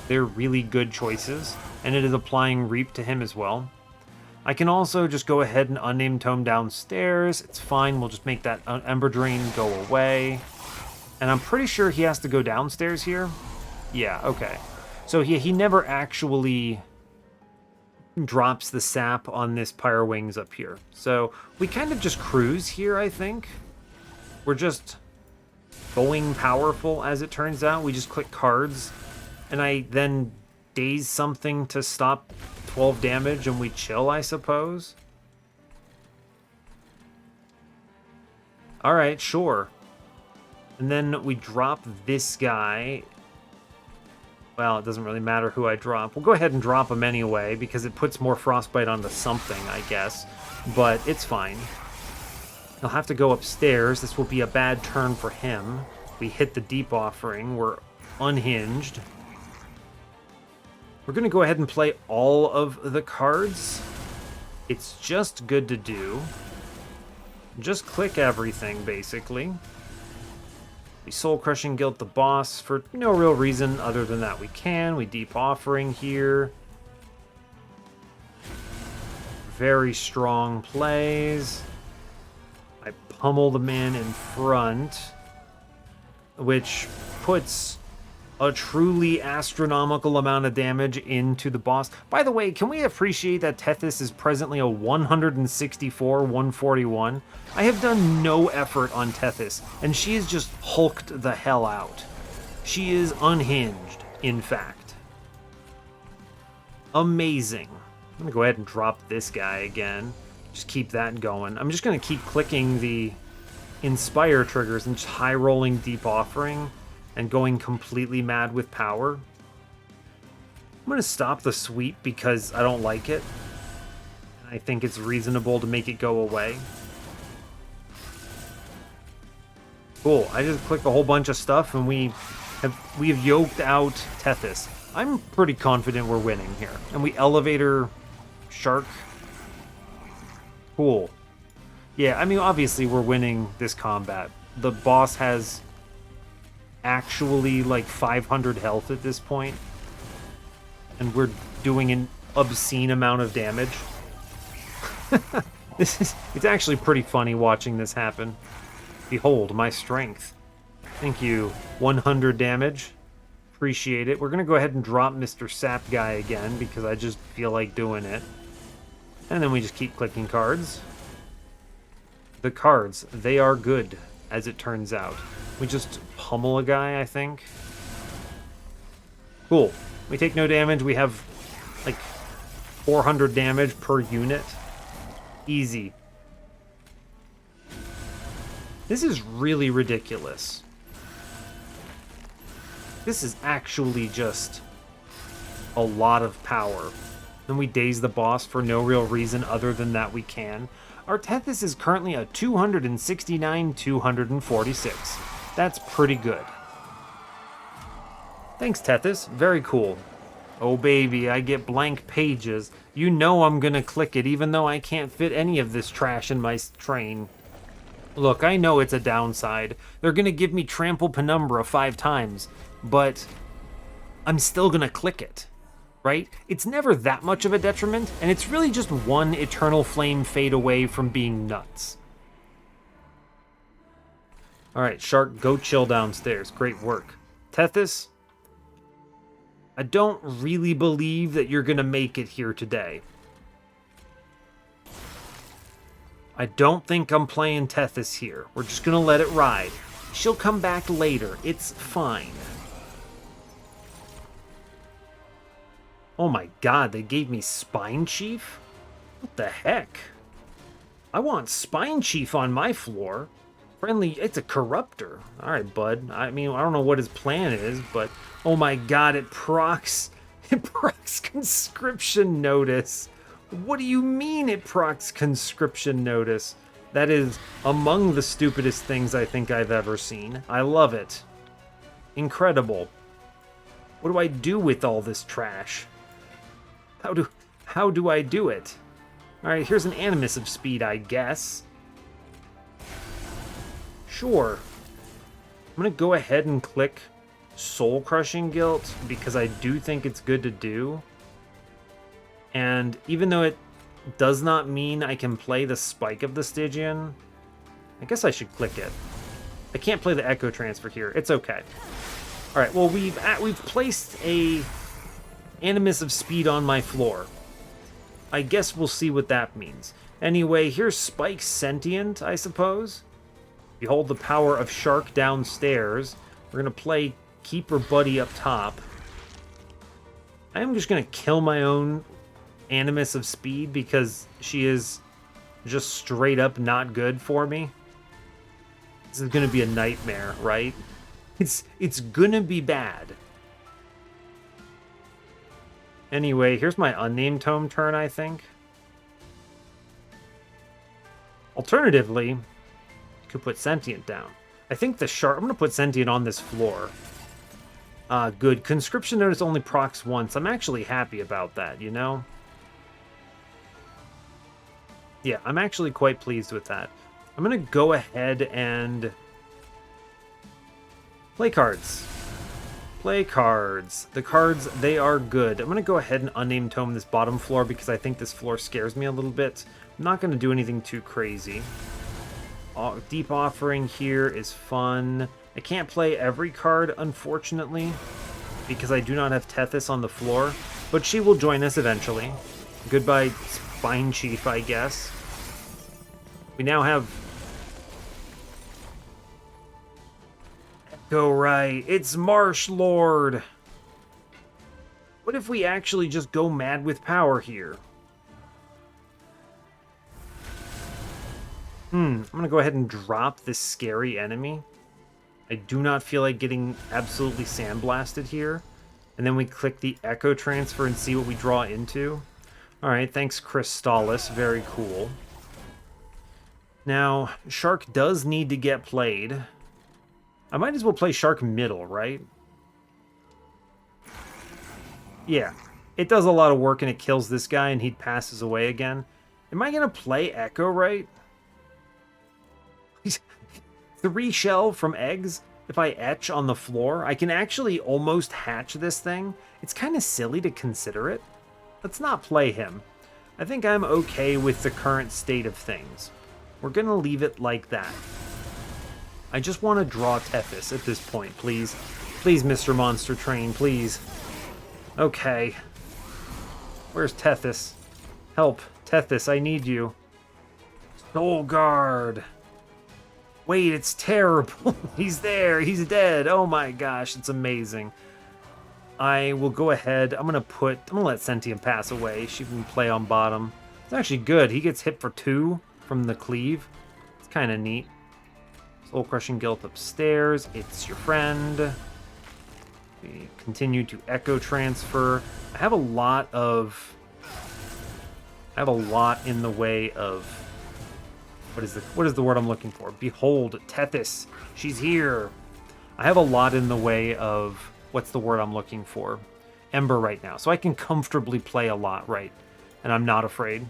They're really good choices, and it is applying Reap to him as well. I can also just go ahead and Unnamed Tome downstairs. It's fine. We'll just make that Ember Drain go away. And I'm pretty sure he has to go downstairs here. Yeah, okay. So he never actually drops the sap on this Pyre Wings up here. So we kind of just cruise here, I think. We're just going powerful, as it turns out. We just click cards, and I then daze something to stop 12 damage, and we chill, I suppose. Alright, sure. And then we drop this guy. Well, it doesn't really matter who I drop. We'll go ahead and drop him anyway, because it puts more Frostbite onto something, I guess. But it's fine. He'll have to go upstairs. This will be a bad turn for him. We hit the Deep Offering. We're unhinged. We're going to go ahead and play all of the cards. It's just good to do. Just click everything, basically. We Soul Crushing Guilt the boss for no real reason other than that we can. We Deep Offering here. Very strong plays. I pummel the man in front, which puts a truly astronomical amount of damage into the boss. By the way, can we appreciate that Tethys is presently a 164, 141? I have done no effort on Tethys, and she has just hulked the hell out. She is unhinged, in fact. Amazing. I'm going to go ahead and drop this guy again. Just keep that going. I'm just going to keep clicking the Inspire triggers and just high-rolling Deep Offering and going completely mad with power. I'm going to stop the sweep because I don't like it. I think it's reasonable to make it go away. Cool, I just clicked a whole bunch of stuff and we have yoked out Tethys. I'm pretty confident we're winning here. And we Elevator Shark. Cool. Yeah, I mean, obviously we're winning this combat. The boss has actually like 500 health at this point, and we're doing an obscene amount of damage. It's actually pretty funny watching this happen. Behold my strength. Thank you. 100 damage. Appreciate it. We're gonna go ahead and drop Mr. Sap guy again because I just feel like doing it. And then we just keep clicking cards. The cards, they are good, as it turns out. We just pummel a guy, I think. Cool. We take no damage. We have like 400 damage per unit. Easy. This is really ridiculous. This is actually just a lot of power. Then we daze the boss for no real reason other than that we can. Our Tethys is currently a 269, 246. That's pretty good. Thanks, Tethys. Very cool. Oh, baby, I get blank pages. You know I'm gonna click it, even though I can't fit any of this trash in my train. Look, I know it's a downside. They're gonna give me Trample Penumbra 5 times, but I'm still gonna click it, right? It's never that much of a detriment, and it's really just one Eternal Flame fade away from being nuts. Alright, Shark, go chill downstairs. Great work. Tethys, I don't really believe that you're gonna make it here today. I don't think I'm playing Tethys here. We're just gonna let it ride. She'll come back later. It's fine. Oh my god, they gave me Spine Chief? What the heck? I want Spine Chief on my floor. Friendly, it's a Corruptor. Alright, bud. I mean, I don't know what his plan is, but... Oh my god, it procs It procs conscription notice. What do you mean it procs conscription notice? That is among the stupidest things I think I've ever seen. I love it. Incredible. What do I do with all this trash? How do I do it? Alright, here's an Animus of Speed, I guess. Sure. I'm gonna go ahead and click Soul Crushing Guilt because I do think it's good to do. And even though it does not mean I can play the Spike of the Stygian, I guess I should click it. I can't play the Echo Transfer here. It's okay. Alright, well, we've placed a Animus of Speed on my floor. I guess we'll see what that means. Anyway, here's Spike Sentient, I suppose. Behold the power of Shark downstairs. We're going to play Keeper Buddy up top. I am just going to kill my own Animus of Speed because she is just straight up not good for me. This is going to be a nightmare, right? It's going to be bad. Anyway, here's my unnamed tome turn, I think. Alternatively, you could put Sentient down. I think the Shark... I'm going to put Sentient on this floor. Good. Conscription Notice only procs once. I'm actually happy about that, you know? Yeah, I'm actually quite pleased with that. I'm going to go ahead and... play cards. Play cards. The cards, they are good. I'm going to go ahead and unnamed tome this bottom floor because I think this floor scares me a little bit. I'm not going to do anything too crazy. Deep Offering here is fun. I can't play every card, unfortunately, because I do not have Tethys on the floor, but she will join us eventually. Goodbye, Spine Chief, I guess. We now have... Go right. It's Marsh Lord. What if we actually just go mad with power here? I'm going to go ahead and drop this scary enemy. I do not feel like getting absolutely sandblasted here. And then we click the Echo Transfer and see what we draw into. Alright, thanks Crystallis. Very cool. Now, Shark does need to get played. I might as well play Shark middle, right? Yeah. It does a lot of work and it kills this guy and he passes away again. Am I going to play Echo right? 3 shell from eggs? If I etch on the floor, I can actually almost hatch this thing. It's kind of silly to consider it. Let's not play him. I think I'm okay with the current state of things. We're going to leave it like that. I just want to draw Tethys at this point, please. Please, Mr. Monster Train, please. Okay. Where's Tethys? Help. Tethys, I need you. Soul Guard. Wait, it's terrible. He's there. He's dead. Oh my gosh, it's amazing. I will go ahead. I'm going to let Sentient pass away. She can play on bottom. It's actually good. He gets hit for 2 from the cleave. It's kind of neat. Soul Crushing Guilt upstairs. It's your friend. We continue to Echo Transfer. I have a lot in the way of... What is the word I'm looking for? Behold, Tethys. She's here. I have a lot in the way of... What's the word I'm looking for? Ember right now. So I can comfortably play a lot, right? And I'm not afraid.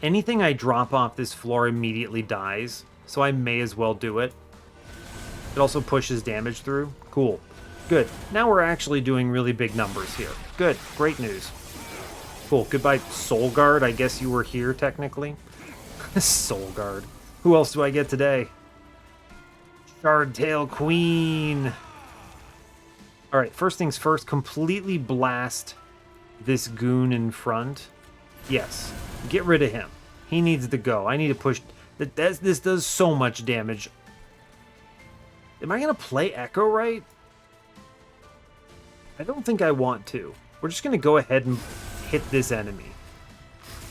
Anything I drop off this floor immediately dies. So I may as well do it. It also pushes damage through. Cool. Good. Now we're actually doing really big numbers here. Good. Great news. Cool. Goodbye, Soul Guard. I guess you were here, technically. Soul Guard. Who else do I get today? Shardtail Queen. Alright, first things first. Completely blast this goon in front. Yes. Get rid of him. He needs to go. I need to push... This does so much damage. Am I going to play Echo right? I don't think I want to. We're just going to go ahead and hit this enemy.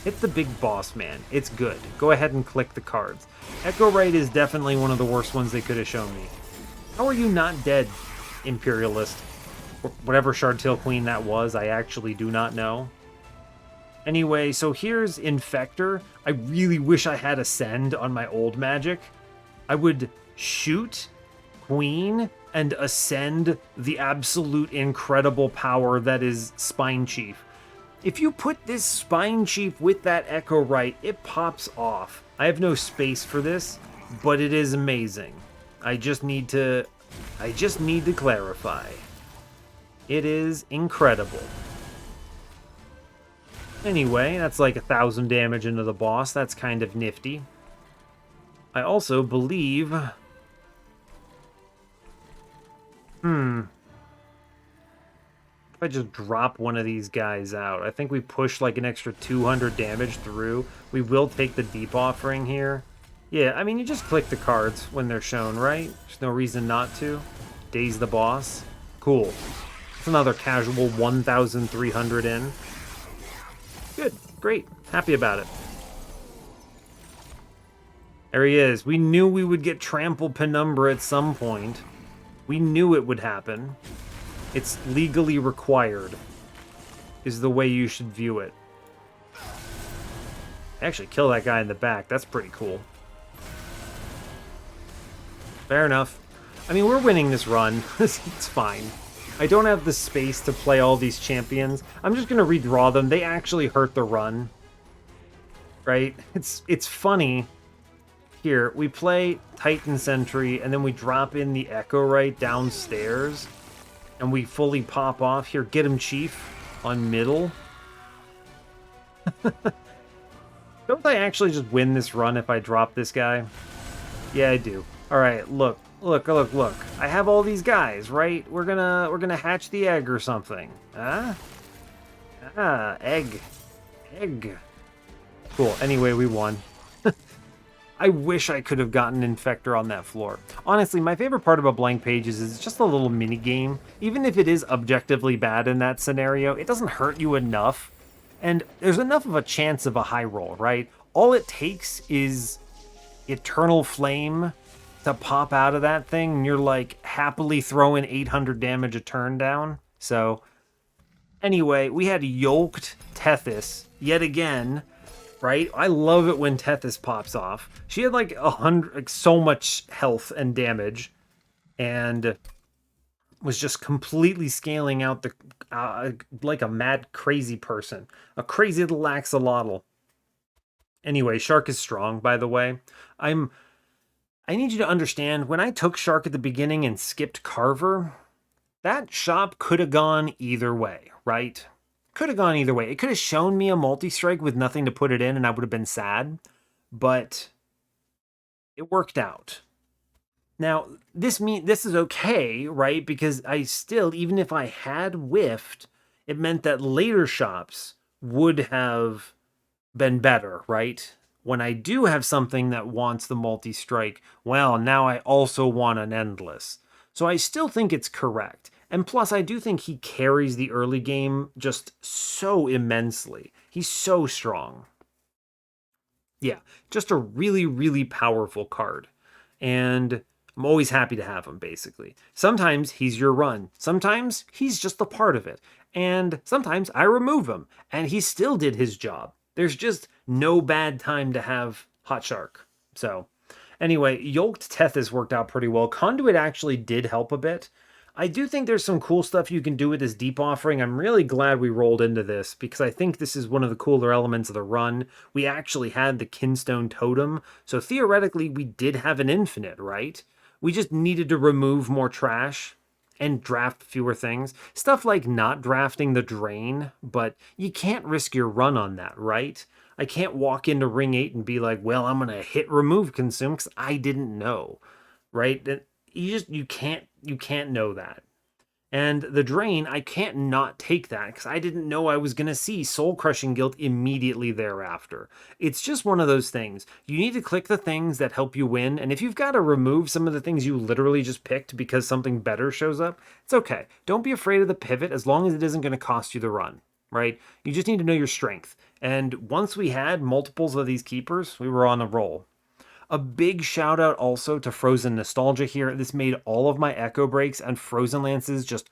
Hit the big boss man. It's good. Go ahead and click the cards. Echo right is definitely one of the worst ones they could have shown me. How are you not dead, Imperialist? Whatever Shardtail Queen that was, I actually do not know. Anyway, so here's Infector. I really wish I had Ascend on my old magic. I would shoot Queen and ascend the absolute incredible power that is Spine Chief. If you put this Spine Chief with that Echo Right, it pops off. I have no space for this, but it is amazing. I just need to clarify. It is incredible. Anyway, that's like 1,000 damage into the boss. That's kind of nifty. I also believe... If I just drop one of these guys out, I think we push like an extra 200 damage through. We will take the Deep Offering here. Yeah, I mean, you just click the cards when they're shown, right? There's no reason not to. Daze the boss. Cool. It's another casual 1,300 in. Good. Great. Happy about it. There he is. We knew we would get Trample Penumbra at some point. We knew it would happen. It's legally required, is the way you should view it. Actually, kill that guy in the back. That's pretty cool. Fair enough. I mean, we're winning this run. It's fine. I don't have the space to play all these champions. I'm just going to redraw them. They actually hurt the run. Right? It's funny. Here, we play Titan Sentry, and then we drop in the Echo Right downstairs. And we fully pop off. Here, get him, Chief. On middle. Don't I actually just win this run if I drop this guy? Yeah, I do. Alright, look. I have all these guys, right? We're gonna hatch the egg or something. Huh? Ah, egg. Egg. Cool. Anyway, we won. I wish I could have gotten Infector on that floor. Honestly, my favorite part about blank pages is just a little mini game. Even if it is objectively bad in that scenario, it doesn't hurt you enough. And there's enough of a chance of a high roll, right? All it takes is Eternal Flame to pop out of that thing, and you're like happily throwing 800 damage a turn down. So anyway, we had Yoked Tethys yet again. Right? I love it when Tethys pops off. She had like 100, like so much health and damage, and was just completely scaling out the like a mad crazy person, a crazy little axolotl. Anyway, Shark is strong, by the way. I need you to understand, when I took Shark at the beginning and skipped Carver, that shop could have gone either way, right? Could have gone either way. It could have shown me a multi-strike with nothing to put it in, and I would have been sad, but it worked out. Now, this is okay, right? Because I still, even if I had whiffed, it meant that later shops would have been better, right? When I do have something that wants the multi-strike, well, now I also want an endless. So I still think it's correct. And plus, I do think he carries the early game just so immensely. He's so strong. Yeah, just a really, really powerful card. And I'm always happy to have him, basically. Sometimes he's your run. Sometimes he's just a part of it. And sometimes I remove him, and he still did his job. There's just no bad time to have Hot Shark. So, anyway, Yoked Tethys worked out pretty well. Conduit actually did help a bit. I do think there's some cool stuff you can do with this Deep Offering. I'm really glad we rolled into this, because I think this is one of the cooler elements of the run. We actually had the Kinstone Totem, so theoretically we did have an infinite, right? We just needed to remove more trash and draft fewer things. Stuff like not drafting the Drain, but you can't risk your run on that, right? I can't walk into Ring 8 and be like, well, I'm going to hit remove consume because I didn't know, right? You can't know that. And the Drain, I can't not take that because I didn't know I was going to see Soul Crushing Guilt immediately thereafter. It's just one of those things. You need to click the things that help you win, and if you've got to remove some of the things you literally just picked because something better shows up, it's okay. Don't be afraid of the pivot as long as it isn't going to cost you the run, right? You just need to know your strength. And once we had multiples of these keepers, we were on a roll. A big shout out also to Frozen Nostalgia here. This made all of my Echo Breaks and Frozen Lances just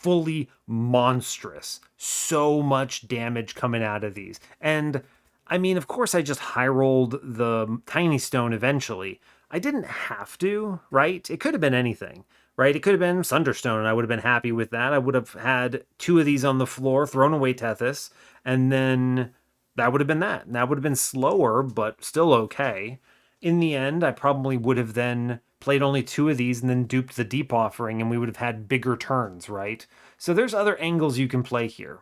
fully monstrous. So much damage coming out of these. And I mean, of course, I just high rolled the Tiny Stone eventually. I didn't have to, right? It could have been anything, right? It could have been Sunderstone, and I would have been happy with that. I would have had 2 of these on the floor, thrown away Tethys, and then that would have been that. And that would have been slower, but still okay. In the end, I probably would have then played only 2 of these and then duped the Deep Offering, and we would have had bigger turns, right? So there's other angles you can play here.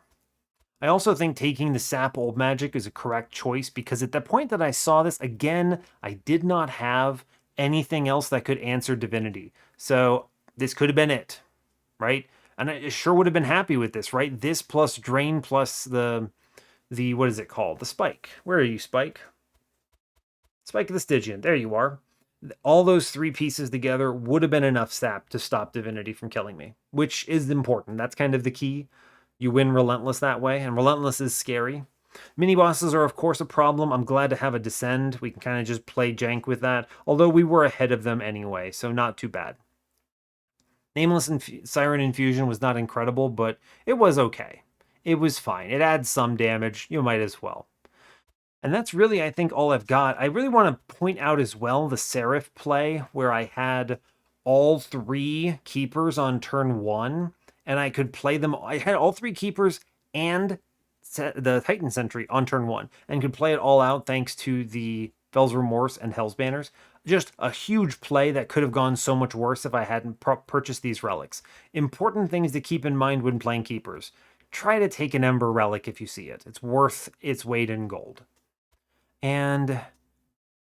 I also think taking the Sap Old Magic is a correct choice because at the point that I saw this, again, I did not have anything else that could answer Divinity. So this could have been it, right? And I sure would have been happy with this, right? This plus Drain plus the what is it called? The Spike. Where are you, Spike? Spike of the Stygian. There you are. All those 3 pieces together would have been enough sap to stop Divinity from killing me, which is important. That's kind of the key. You win Relentless that way, and Relentless is scary. Mini-bosses are, of course, a problem. I'm glad to have a Descend. We can kind of just play jank with that, although we were ahead of them anyway, so not too bad. Nameless Siren Infusion was not incredible, but it was okay. It was fine. It adds some damage. You might as well. And that's really, I think, all I've got. I really want to point out as well the Seraph play, where I had all 3 keepers on turn 1, and I could play them. I had all 3 keepers and the Titan Sentry on turn 1, and could play it all out thanks to the Fel's Remorse and Hell's Banners. Just a huge play that could have gone so much worse if I hadn't purchased these relics. Important things to keep in mind when playing keepers. Try to take an Ember relic if you see it. It's worth its weight in gold. And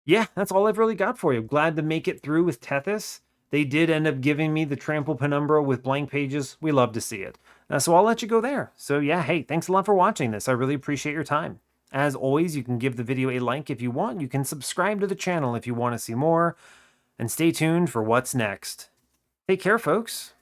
yeah, that's all I've really got for you. Glad to make it through with Tethys. They did end up giving me the Trample Penumbra with blank pages. We love to see it. So I'll let you go there. So yeah, hey, thanks a lot for watching this. I really appreciate your time. As always, you can give the video a like if you want. You can subscribe to the channel if you want to see more. And stay tuned for what's next. Take care, folks.